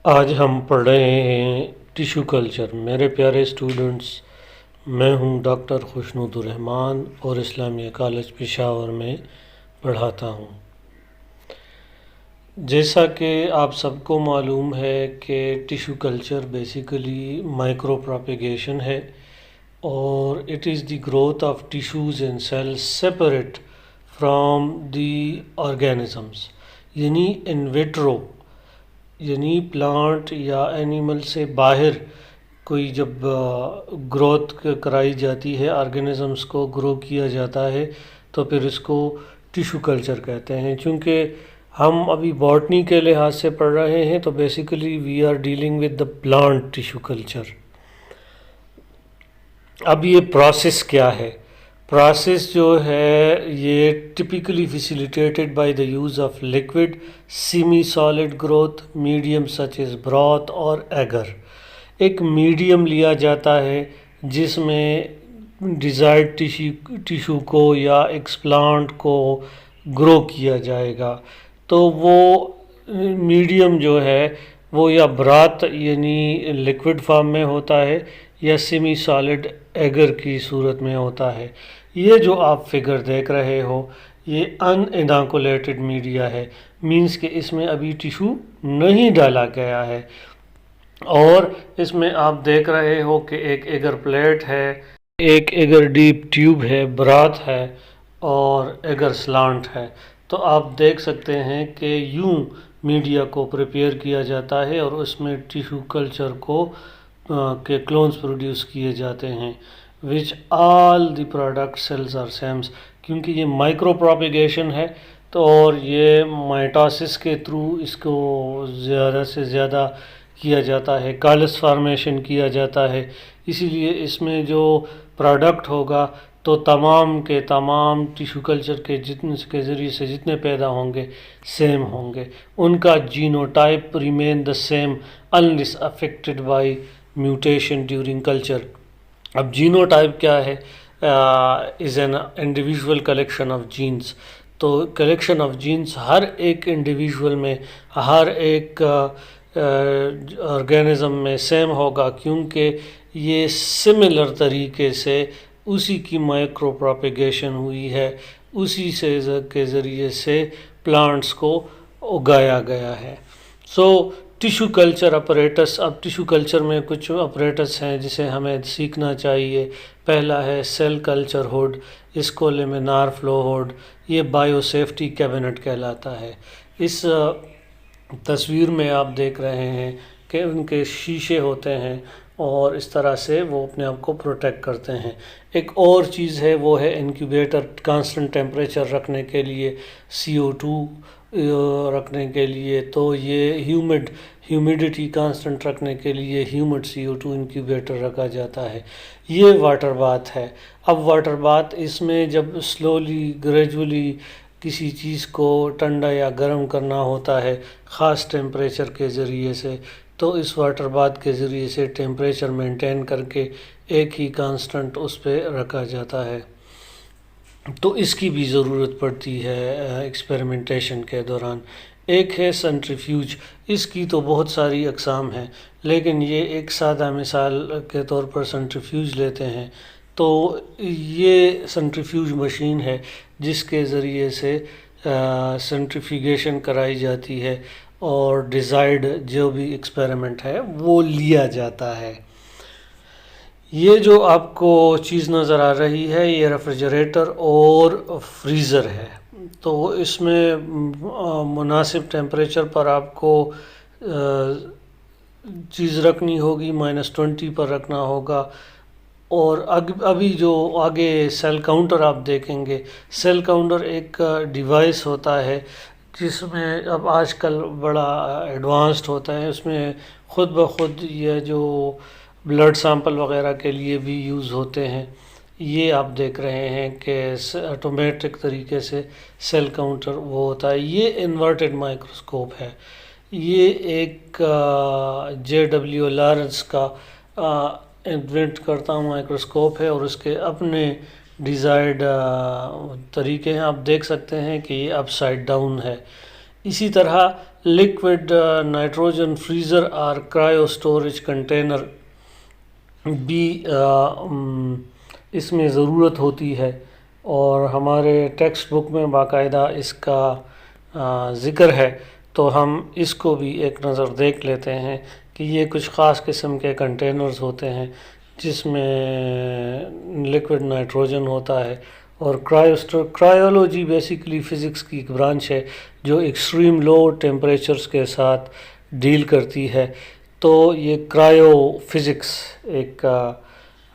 آج ہم پڑھ رہے ہیں ٹیشو کلچر۔ میرے پیارے اسٹوڈنٹس، میں ہوں ڈاکٹر خوشنود الرحمان اور اسلامیہ کالج پشاور میں پڑھاتا ہوں۔ جیسا کہ آپ سب کو معلوم ہے کہ tissue culture basically micropropagation ہے اور it is the growth of tissues and cells separate from the organisms, یعنی ان ویٹرو، یعنی پلانٹ یا اینیمل سے باہر کوئی جب گروتھ کرائی جاتی ہے، آرگینزمس کو گرو کیا جاتا ہے تو پھر اس کو ٹیشو کلچر کہتے ہیں۔ چونکہ ہم ابھی باٹنی کے لحاظ سے پڑھ رہے ہیں تو basically we are dealing with the plant tissue culture. اب یہ پروسیس کیا ہے؟ پروسیس جو ہے یہ typically facilitated by the use of liquid semi solid growth medium such as broth اور ایگر۔ ایک میڈیم لیا جاتا ہے جس میں ڈیزائرڈ ٹیشو کو یا ایکسپلانٹ کو گرو کیا جائے گا، تو وہ میڈیم جو ہے وہ یا برات یعنی لکوڈ فارم میں ہوتا ہے یا سیمی سالڈ ایگر کی صورت میں ہوتا ہے۔ یہ جو آپ فگر دیکھ رہے ہو یہ ان اناکولیٹڈ میڈیا ہے، مینس کہ اس میں ابھی ٹیشو نہیں ڈالا گیا ہے، اور اس میں آپ دیکھ رہے ہو کہ ایک ایگر پلیٹ ہے، ایک ایگر ڈیپ ٹیوب ہے، برات ہے اور ایگر سلانٹ ہے۔ تو آپ دیکھ سکتے ہیں کہ یوں میڈیا کو پریپیئر کیا جاتا ہے اور اس میں ٹیشو کلچر کو کے کلونز پروڈیوس کیے جاتے ہیں، which all the product cells are same, کیونکہ یہ مائکرو پروپیگیشن ہے تو اور یہ مائٹوسس کے تھرو اس کو زیادہ سے زیادہ کیا جاتا ہے، کالس فارمیشن کیا جاتا ہے، اسی لیے اس میں جو پروڈکٹ ہوگا تو تمام کے تمام ٹیشو کلچر کے ذریعے سے جتنے پیدا ہوں گے سیم ہوں گے، ان کا genotype remain the same unless affected by mutation during culture. اب جینوٹائپ کیا ہے؟ Is an individual collection of genes. تو کلیکشن آف جینس ہر ایک انڈیویژول میں، ہر ایک آرگینزم میں سیم ہوگا، کیونکہ یہ سملر طریقے سے اسی کی مائکرو پروپیگیشن ہوئی ہے، اسی سے کے ذریعے سے پلانٹس کو اگایا گیا ہے۔ سو ٹیشو کلچر اپریٹس، اب ٹیشو کلچر میں کچھ اپریٹس ہیں جسے ہمیں سیکھنا چاہیے۔ پہلا ہے سیل کلچر ہوڈ، اس کو لیمینار فلو ہوڈ، یہ بائیو سیفٹی کیبنٹ کہلاتا ہے۔ اس تصویر میں آپ دیکھ رہے ہیں کہ ان کے شیشے ہوتے ہیں اور اس طرح سے وہ اپنے آپ کو پروٹیکٹ کرتے ہیں۔ ایک اور چیز ہے وہ ہے انکیوبیٹر، کانسٹنٹ ٹیمپریچر رکھنے کے لیے، CO2 رکھنے کے لیے، تو یہ ہیومیڈیٹی کانسٹنٹ رکھنے کے لیے ہیومڈ CO2 انکیوبیٹر رکھا جاتا ہے۔ یہ واٹر باتھ ہے۔ اب واٹر باتھ اس میں جب سلولی گریجولی کسی چیز کو ٹھنڈا یا گرم کرنا ہوتا ہے خاص ٹیمپریچر کے ذریعے سے، تو اس واٹر باتھ کے ذریعے سے ٹیمپریچر مینٹین کر کے ایک ہی کانسٹنٹ اس پہ رکھا جاتا ہے۔ تو اس کی بھی ضرورت پڑتی ہے ایکسپیریمنٹیشن کے دوران۔ ایک ہے سینٹریفیوج، اس کی تو بہت ساری اقسام ہیں، لیکن یہ ایک سادہ مثال کے طور پر سینٹریفیوج لیتے ہیں۔ تو یہ سینٹریفیوج مشین ہے جس کے ذریعے سے سینٹریفیوگیشن کرائی جاتی ہے اور ڈیزائرڈ جو بھی ایکسپیریمنٹ ہے وہ لیا جاتا ہے۔ یہ جو آپ کو چیز نظر آ رہی ہے یہ ریفریجریٹر اور فریزر ہے۔ تو اس میں مناسب ٹیمپریچر پر آپ کو چیز رکھنی ہوگی، -20 پر رکھنا ہوگا۔ اور ابھی جو آگے سیل کاؤنٹر آپ دیکھیں گے، سیل کاؤنٹر ایک ڈیوائس ہوتا ہے جس میں اب آج کل بڑا ایڈوانسڈ ہوتا ہے، اس میں خود بخود یہ جو بلڈ سیمپل وغیرہ کے لیے بھی یوز ہوتے ہیں۔ یہ آپ دیکھ رہے ہیں کہ آٹومیٹک طریقے سے سیل کاؤنٹر وہ ہوتا ہے۔ یہ انورٹڈ مائکروسکوپ ہے، یہ ایک JW لارنس کا انوینٹ کرتا ہوں مائکروسکوپ ہے اور اس کے اپنے ڈیزائرڈ طریقے ہیں۔ آپ دیکھ سکتے ہیں کہ یہ اپ سائڈ ڈاؤن ہے۔ اسی طرح liquid nitrogen freezer or cryo storage container بھی اس میں ضرورت ہوتی ہے، اور ہمارے ٹیکسٹ بک میں باقاعدہ اس کا ذکر ہے، تو ہم اس کو بھی ایک نظر دیکھ لیتے ہیں کہ یہ کچھ خاص قسم کے کنٹینرز ہوتے ہیں جس میں لیکوڈ نائٹروجن ہوتا ہے، اور کرائیولوجی بیسیکلی فزکس کی ایک برانچ ہے جو ایکسٹریم لو ٹیمپریچرز کے ساتھ ڈیل کرتی ہے. تو یہ کرائیو فزکس ایک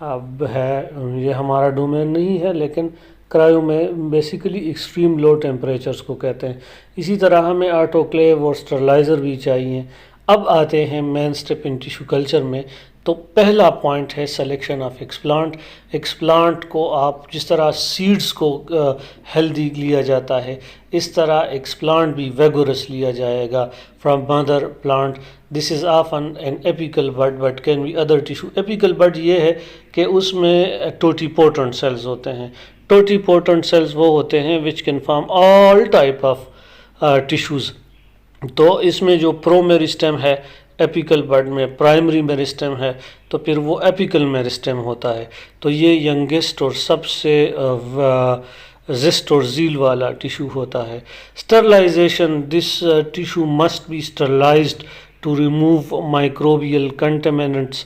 اب ہے، یہ ہمارا ڈومین نہیں ہے، لیکن کرائیو میں بیسیکلی ایکسٹریم لو ٹیمپریچرز کو کہتے ہیں. اسی طرح ہمیں آٹوکلیو اور اسٹرلائزر بھی چاہیے. اب آتے ہیں مین سٹیپ ان ٹیشو کلچر میں. تو پہلا پوائنٹ ہے سلیکشن آف ایکسپلانٹ. ایکسپلانٹ کو آپ جس طرح سیڈز کو ہیلدی لیا جاتا ہے، اس طرح ایکسپلانٹ بھی ویگورس لیا جائے گا from mother plant. This is often an apical bud but can be other tissue. Apical bud یہ ہے کہ اس میں ٹوٹی پوٹنٹ سیلز ہوتے ہیں. ٹوٹی پوٹنٹ سیلز وہ ہوتے ہیں which can form all type of tissues. تو اس میں جو پرو میرسٹیم ہے ایپیکل بڈ میں، پرائمری میرسٹیم ہے تو پھر وہ ایپیکل میرسٹیم ہوتا ہے. تو یہ ینگسٹ اور سب سے زسٹ اور زیل والا ٹیشو ہوتا ہے. Sterilization, this tissue must be sterilized to remove microbial contaminants.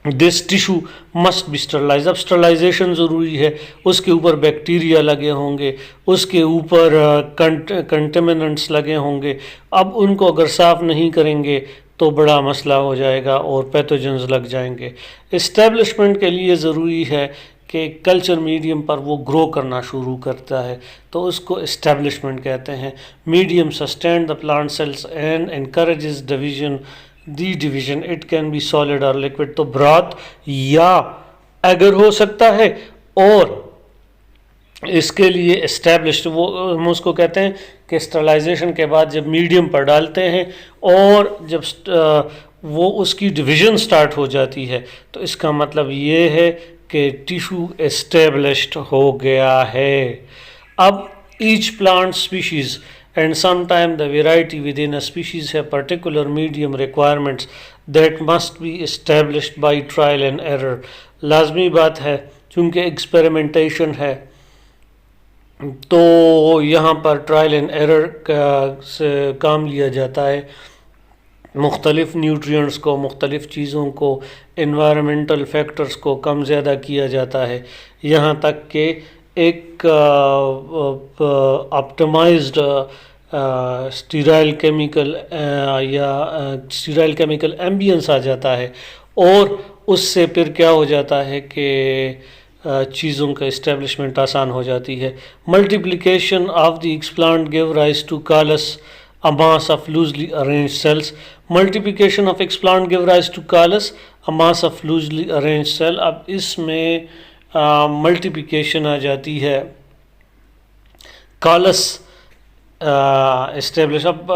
This tissue must be sterilize. اب اسٹرلائزیشن ضروری ہے، اس کے اوپر بیکٹیریا لگے ہوں گے، اس کے اوپر کنٹامیننٹس لگے ہوں گے. اب ان کو اگر صاف نہیں کریں گے تو بڑا مسئلہ ہو جائے گا اور پیتھوجنز لگ جائیں گے. اسٹیبلشمنٹ کے لیے ضروری ہے کہ کلچر میڈیم پر وہ گرو کرنا شروع کرتا ہے، تو اس کو اسٹیبلشمنٹ کہتے ہیں. Medium sustain the plant cells and encourages division. The division it can be solid اور لکوڈ. تو برات یا ایگر ہو سکتا ہے، اور اس کے لیے اسٹیبلشڈ وہ ہم اس کو کہتے ہیں کہ اسٹرلائزیشن کے بعد جب میڈیم پر ڈالتے ہیں اور جب وہ اس کی ڈویژن سٹارٹ ہو جاتی ہے، تو اس کا مطلب یہ ہے کہ ٹیشو اسٹیبلشڈ ہو گیا ہے. اب each plant species and sometimes the variety within a species have particular medium requirements that must be established by trial and error. لازمی بات ہے چونکہ ایکسپیریمنٹیشن ہے، تو یہاں پر ٹرائل اینڈ ایرر سے کام لیا جاتا ہے. مختلف نیوٹرینٹس کو، مختلف چیزوں کو، انوائرمنٹل فیکٹرز کو کم زیادہ کیا جاتا ہے، یہاں تک کہ ایک آپٹمائزڈ اسٹیرائل کیمیکل یا اسٹیرائل کیمیکل ایمبینس آ جاتا ہے، اور اس سے پھر کیا ہو جاتا ہے کہ چیزوں کا اسٹیبلشمنٹ آسان ہو جاتی ہے. Multiplication of the explant give rise to callus a mass of loosely arranged cells. Multiplication of explant give rise to callus, a mass of loosely arranged cell. اب اس میں ملٹیپلیکیشن آ جاتی ہے، کالس اسٹیبلش. اب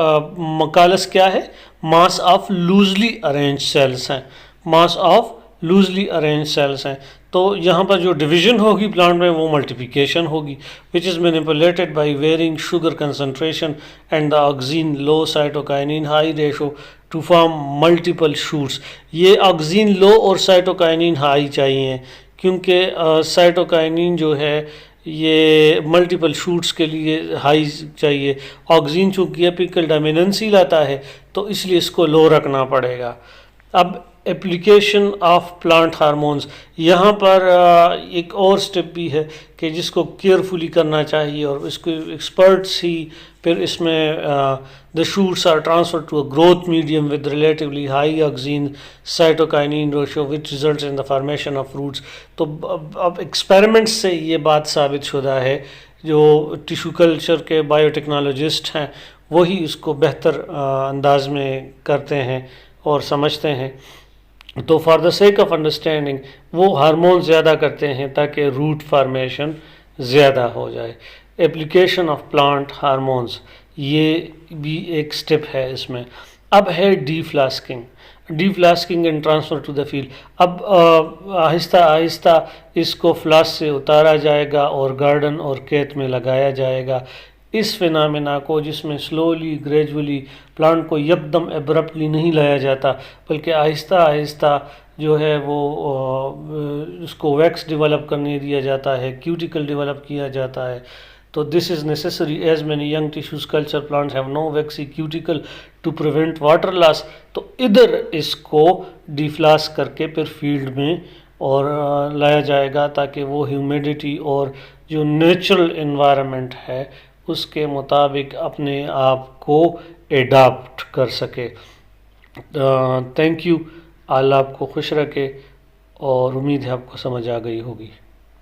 callus کیا ہے؟ Mass of loosely arrange cells ہیں، mass of loosely arrange cells ہیں. تو یہاں پر جو ڈویژن ہوگی پلانٹ میں وہ ملٹیپلیکیشن ہوگی which is manipulated by varying sugar concentration and the auxin low cytokinin high ratio to form multiple shoots. یہ آکزین لو اور سائٹوکائنین ہائی چاہیے، کیونکہ سائٹوکائنین جو ہے یہ ملٹیپل شوٹس کے لیے ہائی چاہیے. آکزین چونکہ ایپیکل ڈومیننسی لاتا ہے تو اس لیے اس کو لو رکھنا پڑے گا. اب اپلیکیشن آف پلانٹ ہارمونز، یہاں پر ایک اور سٹیپ بھی ہے کہ جس کو کیئرفلی کرنا چاہیے، اور اس کو ایکسپرٹس ہی پھر اس میں the shoots are transferred to a growth medium with relatively high auxin cytokinin ratio which results in the formation of roots. تو اب ایکسپیریمنٹ سے یہ بات ثابت شدہ ہے، جو ٹیشو کلچر کے بایو ٹیکنالوجسٹ ہیں وہی اس کو بہتر انداز میں کرتے ہیں اور سمجھتے ہیں. تو for the sake of understanding وہ ہارمون زیادہ کرتے ہیں تاکہ روٹ فارمیشن زیادہ ہو جائے. اپلیکیشن آف پلانٹ ہارمونز یہ بھی ایک سٹیپ ہے اس میں. اب ہے deflasking, deflasking and transfer to the field. اب آہستہ آہستہ اس کو فلاس سے اتارا جائے گا اور گارڈن اور کھیت میں لگایا جائے گا. اس فینامنا کو جس میں سلولی گریجولی پلانٹ کو یکدم ایبرپٹلی نہیں لایا جاتا بلکہ آہستہ آہستہ جو ہے وہ اس کو ویکس ڈیولپ کرنے دیا جاتا ہے، کیوٹیکل ڈیولپ کیا جاتا ہے. تو this is necessary as many young tissues culture plants have no waxy cuticle to prevent water loss. تو ادھر اس کو ڈیفلاس کر کے پھر فیلڈ میں اور لایا جائے گا تاکہ وہ ہیومیڈیٹی اور جو نیچرل انوائرمنٹ ہے اس کے مطابق اپنے آپ کو ایڈاپٹ کر سکے. Thank you. اللہ آپ کو خوش رکھے اور امید ہے آپ کو سمجھ آ گئی ہوگی.